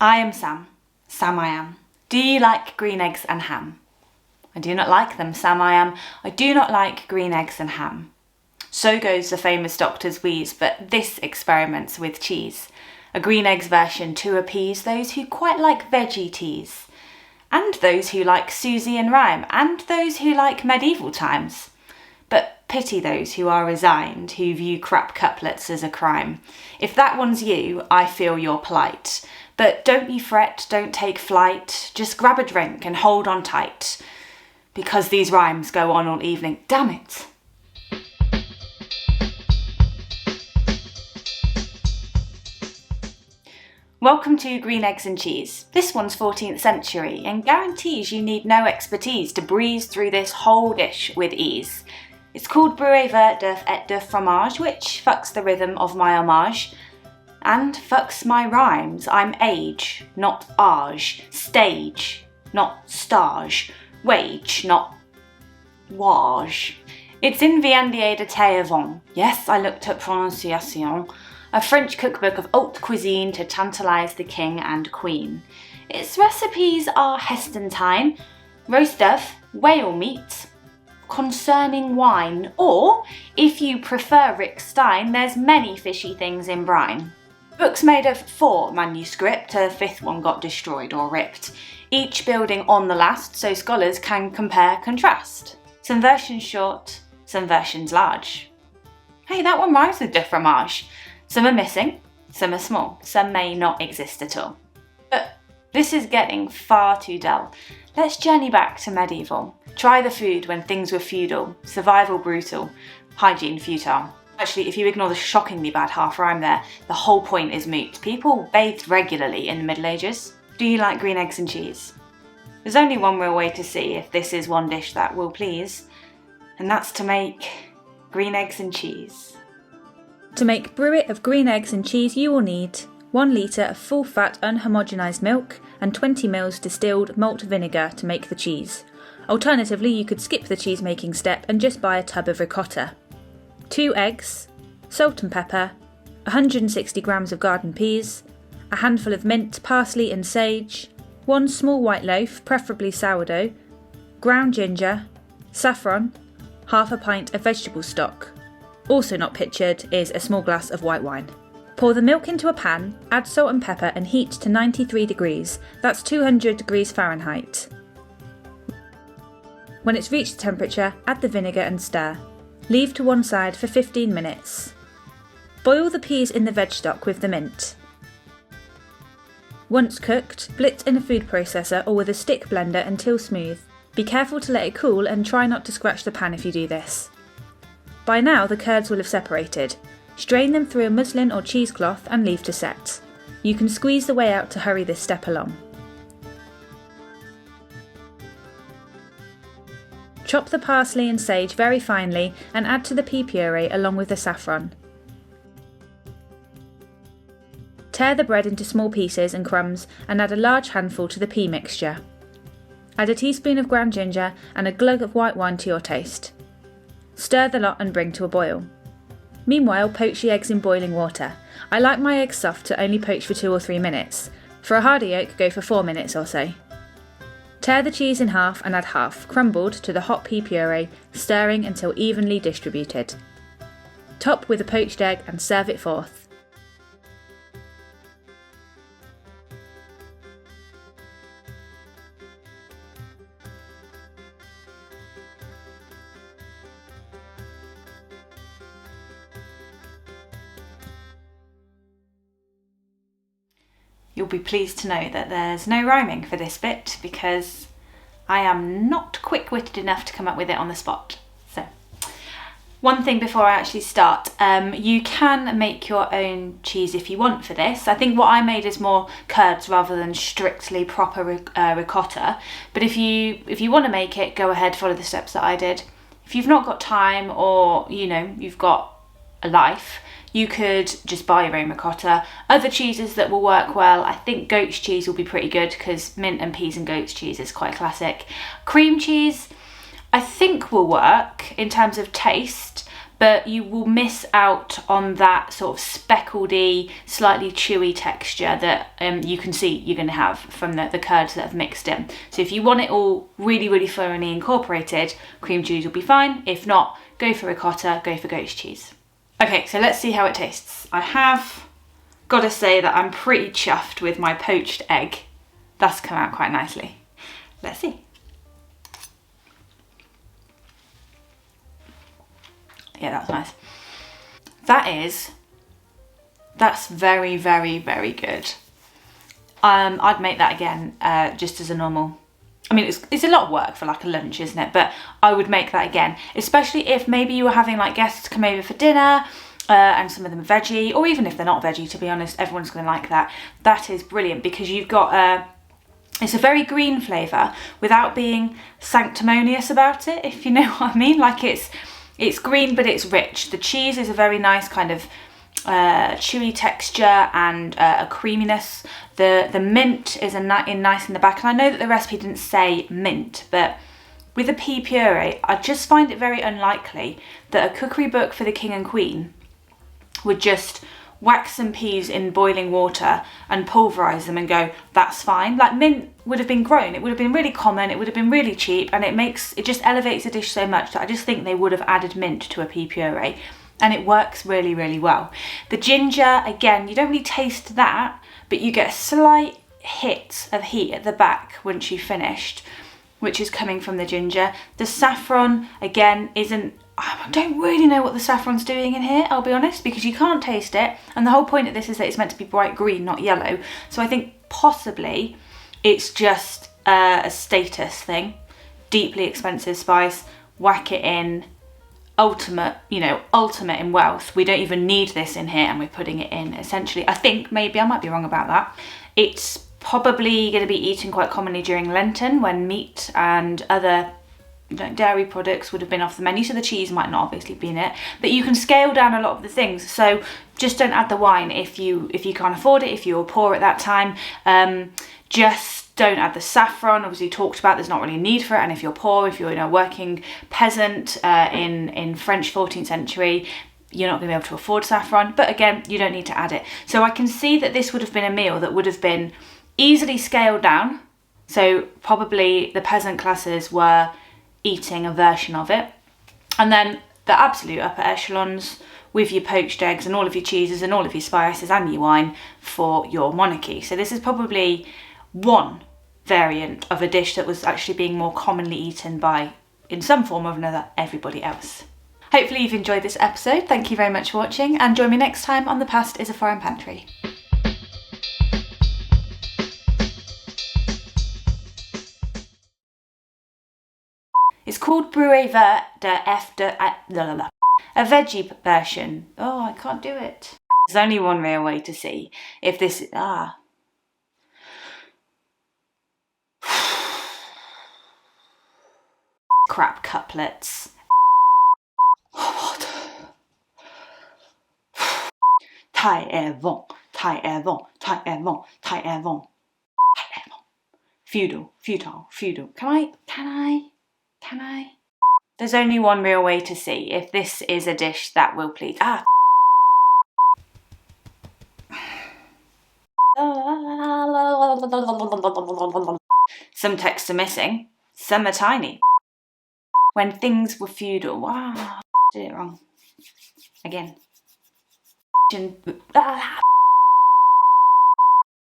I am Sam. Sam I am. Do you like green eggs and ham? I do not like them, Sam I am. I do not like green eggs and ham. So goes the famous doctor's wheeze, but this experiments with cheese. A green eggs version to appease those who quite like veggie teas, and those who like Susie and rhyme, and those who like medieval times. But pity those who are resigned, who view crap cutlets as a crime. If that one's you, I feel your plight. But don't you fret, don't take flight, just grab a drink and hold on tight, because these rhymes go on all evening. Damn it! Welcome to Green Eggs and Cheese. This one's 14th century and guarantees you need no expertise to breeze through this whole dish with ease. It's called brouet de fromage, which fucks the rhythm of my homage. And fucks my rhymes. I'm age, not age. Stage, not stage. Wage, not wage. It's in Viandier de Taillevent. Yes, I looked up pronunciation. A French cookbook of haute cuisine to tantalise the king and queen. Its recipes are Hestentine, roast dove, whale meat, concerning wine, or, if you prefer Rick Stein, there's many fishy things in brine. Book's made of 4 manuscript, a 5th one got destroyed or ripped, each building on the last so scholars can compare contrast. Some versions short, some versions large. Hey, that one rhymes with de fromage. Some are missing, some are small, some may not exist at all. But this is getting far too dull. Let's journey back to medieval. Try the food when things were feudal, survival brutal, hygiene futile. Actually, if you ignore the shockingly bad half rhyme there, the whole point is moot. People bathed regularly in the Middle Ages. Do you like green eggs and cheese? There's only one real way to see if this is one dish that will please, and that's to make green eggs and cheese. To make brouet of green eggs and cheese you will need 1 litre of full-fat unhomogenised milk and 20 ml distilled malt vinegar to make the cheese. Alternatively, you could skip the cheese making step and just buy a tub of ricotta. 2 eggs, salt and pepper, 160 grams of garden peas, a handful of mint, parsley and sage, 1 small white loaf, preferably sourdough, ground ginger, saffron, half a pint of vegetable stock. Also not pictured is a small glass of white wine. Pour the milk into a pan, add salt and pepper and heat to 93 degrees, that's 200 degrees Fahrenheit. When it's reached the temperature, add the vinegar and stir. Leave to one side for 15 minutes. Boil the peas in the veg stock with the mint. Once cooked, blitz in a food processor or with a stick blender until smooth. Be careful to let it cool and try not to scratch the pan if you do this. By now the curds will have separated. Strain them through a muslin or cheesecloth and leave to set. You can squeeze the whey out to hurry this step along. Chop the parsley and sage very finely and add to the pea puree along with the saffron. Tear the bread into small pieces and crumbs and add a large handful to the pea mixture. Add a teaspoon of ground ginger and a glug of white wine to your taste. Stir the lot and bring to a boil. Meanwhile, poach the eggs in boiling water. I like my eggs soft to only poach for 2 or 3 minutes. For a harder yolk, go for 4 minutes or so. Tear the cheese in half and add half, crumbled, to the hot pea puree, stirring until evenly distributed. Top with a poached egg and serve it forth. You'll be pleased to know that there's no rhyming for this bit because I am not quick-witted enough to come up with it on the spot. So, one thing before I actually start, you can make your own cheese if you want for this. I think what I made is more curds rather than strictly proper ricotta. But if you want to make it, go ahead, follow the steps that I did. If you've not got time or, you've got a life, you could just buy your own ricotta. Other cheeses that will work well, I think goat's cheese will be pretty good because mint and peas and goat's cheese is quite classic. Cream cheese, I think will work in terms of taste, but you will miss out on that sort of speckledy, slightly chewy texture that you can see you're going to have from the curds that have mixed in. So if you want it all really, really thoroughly incorporated, cream cheese will be fine. If not, go for ricotta, go for goat's cheese. Okay, so let's see how it tastes. I have got to say that I'm pretty chuffed with my poached egg. That's come out quite nicely. Let's see. Yeah, that's nice. That's very, very, very good. I'd make that again, just as a normal. I mean, it's a lot of work for like a lunch, isn't it? But I would make that again, especially if maybe you were having like guests come over for dinner, and some of them are veggie, or even if they're not veggie, to be honest, everyone's going to like that. That is brilliant because you've got it's a very green flavour without being sanctimonious about it, if you know what I mean. Like it's green, but it's rich. The cheese is a very nice kind of chewy texture and a creaminess. The mint is nice in the back, and I know that the recipe didn't say mint, but with a pea puree, I just find it very unlikely that a cookery book for the king and queen would just whack some peas in boiling water and pulverise them and go, that's fine. Like, mint would have been grown, it would have been really common, it would have been really cheap, and it just elevates the dish so much that I just think they would have added mint to a pea puree, and it works really, really well. The ginger, again, you don't really taste that, but you get a slight hit of heat at the back once you've finished, which is coming from the ginger. The saffron, again, I don't really know what the saffron's doing in here, I'll be honest, because you can't taste it. And the whole point of this is that it's meant to be bright green, not yellow. So I think possibly it's just a status thing. Deeply expensive spice, whack it in. Ultimate in wealth. We don't even need this in here and we're putting it in, essentially. I think, maybe, I might be wrong about that. It's probably going to be eaten quite commonly during Lenten when meat and other dairy products would have been off the menu, so the cheese might not obviously be in it, but you can scale down a lot of the things. So just don't add the wine if you can't afford it, if you're poor at that time. Just don't add the saffron. Obviously talked about, there's not really a need for it, and if you're poor, if you're a working peasant in French 14th century, you're not going to be able to afford saffron, but again, you don't need to add it. So I can see that this would have been a meal that would have been easily scaled down. So probably the peasant classes were eating a version of it, and then the absolute upper echelons with your poached eggs and all of your cheeses and all of your spices and your wine for your monarchy. So this is probably one variant of a dish that was actually being more commonly eaten by, in some form or another, everybody else. Hopefully you've enjoyed this episode. Thank you very much for watching, and join me next time on The Past is a Foreign Pantry. It's called brouet de a veggie version. Oh, I can't do it. There's only one real way to see if this is... Crap couplets. What? Taillevent. Feudal. Can I? There's only one real way to see if this is a dish that will please. Some texts are missing, some are tiny. When things were feudal. Wow, did it wrong. Again.